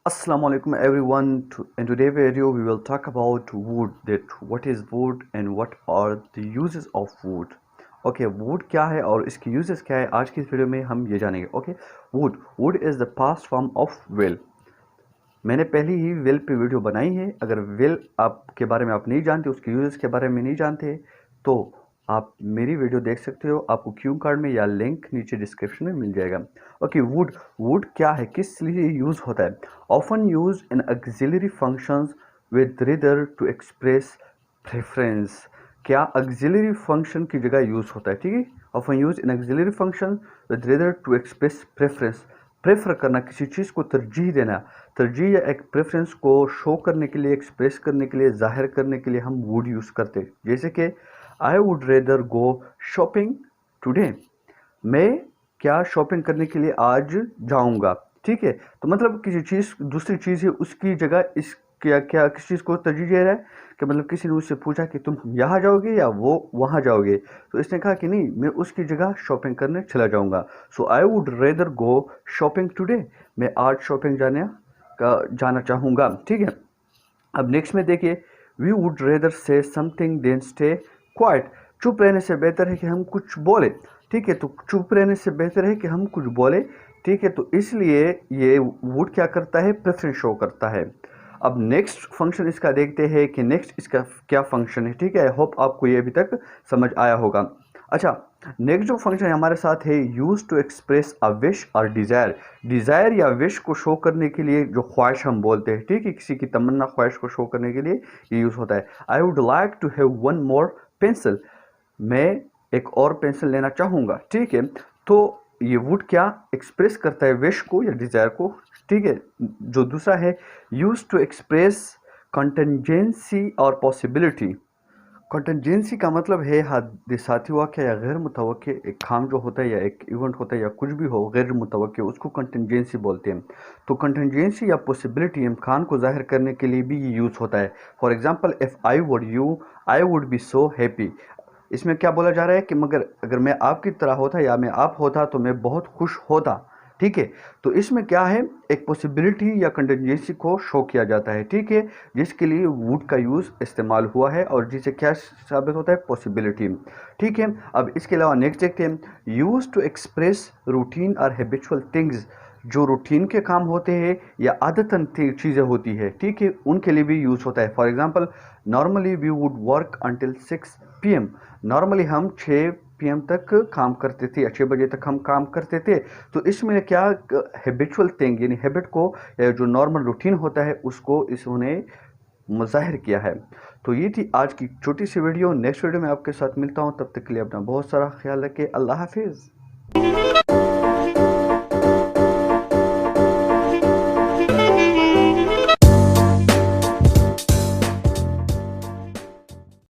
Assalamu alaikum everyone. In today's video we will talk about wood, that what is wood and what are the uses of wood. Okay, wood क्या है और इसकी uses क्या है, आज की इस वीडियो में हम ये जानेंगे. Okay, wood is the past form of will. मैंने पहले ही विल पे वीडियो बनाई है. अगर विल आपके बारे में आप नहीं जानते, उसके यूजेस के बारे में नहीं जानते, तो आप मेरी वीडियो देख सकते हो. आपको क्यू कार्ड में या लिंक नीचे डिस्क्रिप्शन में मिल जाएगा. ओके, वुड क्या है, किस लिए यूज होता है? Often use in auxiliary functions with rather to express preference. क्या ऑक्सिलरी फंक्शन की जगह यूज होता है? ठीक है, often use in auxiliary function with rather to express preference. Prefer करना, किसी चीज़ को तरजीह देना. तरजीह या एक प्रेफरेंस को शो करने के लिए, एक्सप्रेस करने के लिए, जाहिर करने के लिए हम वुड यूज़ करते हैं. जैसे कि आई would rather go shopping today. मैं क्या शॉपिंग करने के लिए आज जाऊंगा. ठीक है, तो मतलब किसी चीज़, दूसरी चीज़ है, उसकी जगह इस क्या क्या किस चीज़ को तरजीह दे रहा है. कि मतलब किसी ने उससे पूछा कि तुम यहाँ जाओगे या वो वहाँ जाओगे, तो इसने कहा कि नहीं, मैं उसकी जगह शॉपिंग करने चला जाऊँगा. So I would rather go shopping today. मैं आज शॉपिंग जाना चाहूँगा. ठीक है, अब नेक्स्ट में देखिए, we would rather say something than stay quiet. चुप रहने से बेहतर है कि हम कुछ बोले. ठीक है, तो चुप रहने से बेहतर है कि हम कुछ बोले. ठीक है, तो इसलिए ये वुड क्या करता है, प्रेफरेंस शो करता है. अब नेक्स्ट फंक्शन इसका देखते हैं कि नेक्स्ट इसका क्या फंक्शन है. ठीक है, आई होप आपको ये अभी तक समझ आया होगा. अच्छा, नेक्स्ट जो फंक्शन है हमारे साथ है used to express a wish और डिज़ायर. डिज़ायर या विश को शो करने के लिए, जो ख्वाहिश हम बोलते हैं, ठीक है, किसी की तमन्ना, ख्वाहिश को शो करने के लिए ये यूज़ होता है. I would like to have one more pencil. मैं एक और पेंसिल लेना चाहूँगा. ठीक है, तो ये वुड क्या एक्सप्रेस करता है, विश को या डिज़ायर को. ठीक है, जो दूसरा है यूज टू एक्सप्रेस कंटिजेंसी और पॉसिबिलिटी. कंटिजेंसी का मतलब है हादसाती वाक़या या गैर मुतवक्के एक काम जो होता है या एक इवेंट होता है या कुछ भी हो गैर मुतवक्के, उसको कंटिजेंसी बोलते हैं. तो कंटिजेंसी या पॉसिबिलिटी इम्कान को जाहिर करने के लिए भी ये यूज़ होता है. For example, if I would you, I would be so happy. इसमें क्या बोला जा रहा है कि मगर अगर मैं आपकी तरह होता या मैं आप होता तो मैं बहुत खुश होता. ठीक है, तो इसमें क्या है, एक पॉसिबिलिटी या कंटिजेंसी को शो किया जाता है. ठीक है, जिसके लिए वुड का यूज़ इस्तेमाल हुआ है और जिसे क्या साबित होता है, पॉसिबिलिटी. ठीक है, अब इसके अलावा नेक्स्ट देखते हैं, यूज टू एक्सप्रेस रूटीन और हैबिचुअल थिंग्स. जो रूटीन के काम होते हैं या आदतन चीज़ें होती है, ठीक है, उनके लिए भी यूज़ होता है. For example, normally we would work until 6 PM. Normally हम 6 PM तक काम करते थे या 6 बजे तक हम काम करते थे. तो इसमें क्या हैबिचुअल थिंग यानी हैबिट को, जो नॉर्मल रूटीन होता है, उसको इसने मुज़ाहिर किया है. तो ये थी आज की छोटी सी वीडियो. नेक्स्ट वीडियो में आपके साथ मिलता हूँ, तब तक के लिए अपना बहुत सारा ख्याल रखें. अल्लाह हाफिज़.